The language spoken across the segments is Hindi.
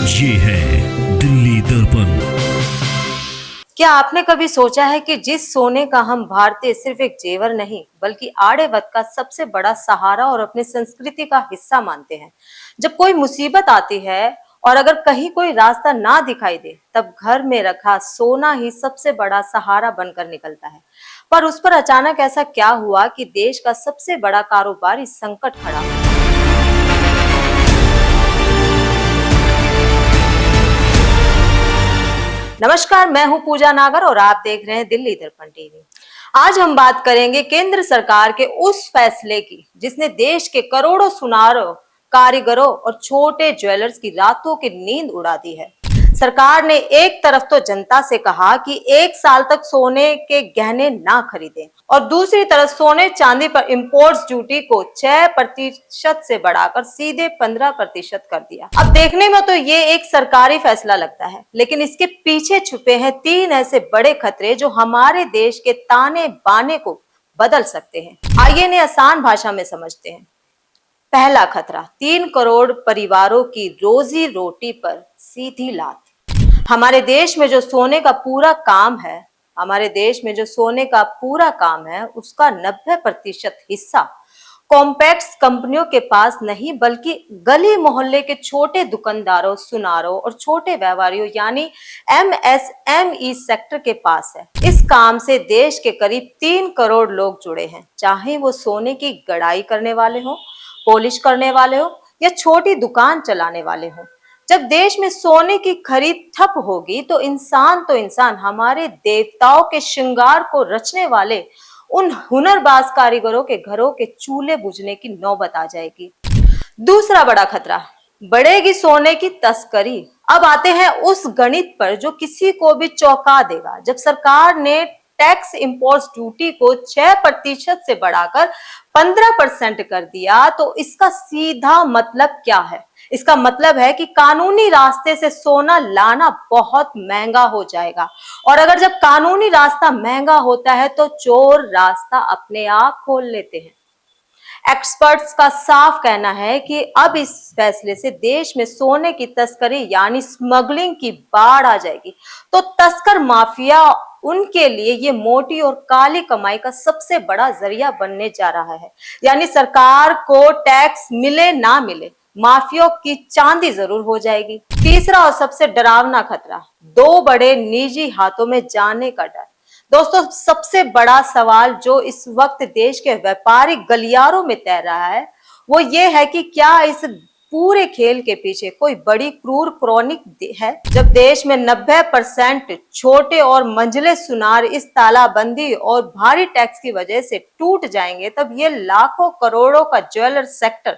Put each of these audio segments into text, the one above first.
ये है दिल्ली दर्पण। क्या आपने कभी सोचा है कि जिस सोने का हम भारतीय सिर्फ एक जेवर नहीं बल्कि आड़े-वक्त का सबसे बड़ा सहारा और अपनी संस्कृति का हिस्सा मानते हैं। जब कोई मुसीबत आती है और अगर कहीं कोई रास्ता ना दिखाई दे, तब घर में रखा सोना ही सबसे बड़ा सहारा बनकर निकलता है। पर उस पर अचानक ऐसा क्या हुआ कि देश का सबसे बड़ा कारोबार इस संकट खड़ा हो? नमस्कार, मैं हूं पूजा नागर और आप देख रहे हैं दिल्ली दर्पण टीवी। आज हम बात करेंगे केंद्र सरकार के उस फैसले की जिसने देश के करोड़ों सुनारों, कारीगरों और छोटे ज्वेलर्स की रातों की नींद उड़ा दी है। सरकार ने एक तरफ तो जनता से कहा कि 1 साल तक सोने के गहने ना खरीदें और दूसरी तरफ सोने चांदी पर इंपोर्ट्स ड्यूटी को 6% से बढ़ाकर सीधे 15% कर दिया। अब देखने में तो ये एक सरकारी फैसला लगता है, लेकिन इसके पीछे छुपे हैं 3 ऐसे बड़े खतरे जो हमारे देश के ताने बाने को बदल सकते हैं। आइए इन्हें आसान भाषा में समझते हैं। पहला खतरा, 3 करोड़ परिवारों की रोजी रोटी पर सीधी लात। हमारे देश में जो सोने का पूरा काम है, उसका 90% हिस्सा कॉम्पैक्ट्स कंपनियों के पास नहीं बल्कि गली मोहल्ले के छोटे दुकानदारों, सुनारों और छोटे व्यापारियों यानी MSME सेक्टर के पास है। इस काम से देश के करीब 3 करोड़ लोग जुड़े हैं, चाहे वो सोने की गड़ाई करने वाले हो, पॉलिश करने वाले हो या छोटी दुकान चलाने वाले हो। जब देश में सोने की खरीद ठप होगी तो इंसान हमारे देवताओं के श्रृंगार को रचने वाले उन हुनरबाज कारीगरों के घरों के चूल्हे बुझने की नौबत आ जाएगी। दूसरा बड़ा खतरा, बढ़ेगी सोने की तस्करी। अब आते हैं उस गणित पर जो किसी को भी चौंका देगा। जब सरकार ने टैक्स इंपोर्ट ड्यूटी को 6% से बढ़ाकर 15% कर दिया, तो इसका सीधा मतलब क्या है? इसका मतलब है कि कानूनी रास्ते से सोना लाना बहुत महंगा हो जाएगा और अगर जब कानूनी रास्ता महंगा होता है तो चोर रास्ता अपने आप खोल लेते हैं। एक्सपर्ट्स का साफ कहना है कि अब इस फैसले से देश में सोने की तस्करी यानी स्मगलिंग की बाढ़ आ जाएगी। तो तस्कर माफिया उनके लिए ये मोटी और काली कमाई का सबसे बड़ा जरिया बनने जा रहा है। यानी सरकार को टैक्स मिले ना मिले, माफिया की चांदी जरूर हो जाएगी। तीसरा और सबसे डरावना खतरा, 2 बड़े निजी हाथों में जाने का डर। दोस्तों, सबसे बड़ा सवाल जो इस वक्त देश के व्यापारिक गलियारों में तैर रहा है वो ये है कि क्या इस पूरे खेल के पीछे कोई बड़ी क्रूर क्रॉनिक है। जब देश में 90% छोटे और मंझले सुनार इस तालाबंदी और भारी टैक्स की वजह से टूट जाएंगे, तब ये लाखों करोड़ों का ज्वेलर सेक्टर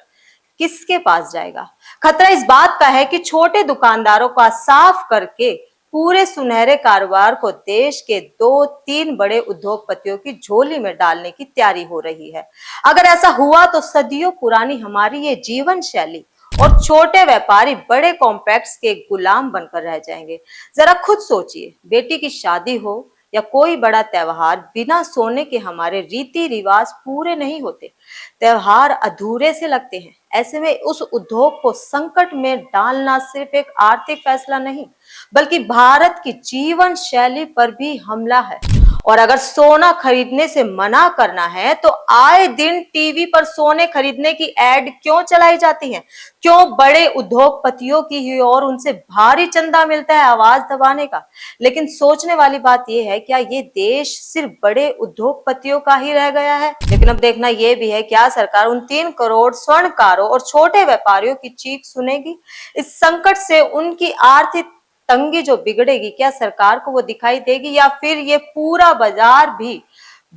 किसके पास जाएगा? खतरा इस बात का है कि छोटे दुकानदारों का साफ करके पूरे सुनहरे कारोबार को देश के 2-3 बड़े उद्योगपतियों की झोली में डालने की तैयारी हो रही है। अगर ऐसा हुआ तो सदियों पुरानी हमारी ये जीवन शैली और छोटे व्यापारी बड़े कॉम्पैक्ट्स के गुलाम बनकर रह जाएंगे। जरा खुद सोचिए, बेटी की शादी हो या कोई बड़ा त्योहार, बिना सोने के हमारे रीति रिवाज पूरे नहीं होते, त्योहार अधूरे से लगते हैं। ऐसे में उस उद्योग को संकट में डालना सिर्फ एक आर्थिक फैसला नहीं बल्कि भारत की जीवन शैली पर भी हमला है। और अगर सोना खरीदने से मना करना है तो आए दिन टीवी पर सोने खरीदने की एड क्यों चलाई जाती है? क्यों बड़े उद्योगपतियों की ही और उनसे भारी चंदा मिलता है आवाज दबाने का? लेकिन सोचने वाली बात यह है, क्या ये देश सिर्फ बड़े उद्योगपतियों का ही रह गया है? लेकिन अब देखना यह भी है, क्या सरकार उन 3 करोड़ स्वर्णकारों और छोटे व्यापारियों की चीख सुनेगी? इस संकट से उनकी आर्थिक तंगी जो बिगड़ेगी, क्या सरकार को वो दिखाई देगी या फिर ये पूरा बाजार भी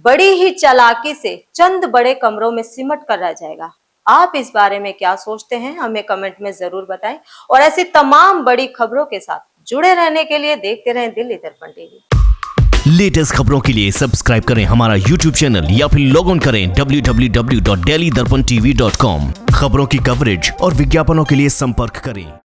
बड़ी ही चालाकी से चंद बड़े कमरों में सिमट कर रह जाएगा? आप इस बारे में क्या सोचते हैं, हमें कमेंट में जरूर बताएं और ऐसी तमाम बड़ी खबरों के साथ जुड़े रहने के लिए देखते रहें दिल्ली दर्पण टीवी। लेटेस्ट खबरों के लिए सब्सक्राइब करें हमारा YouTube चैनल या फिर लॉग ऑन करें www.delhidarpantv.com। खबरों की कवरेज और विज्ञापनों के लिए संपर्क करें।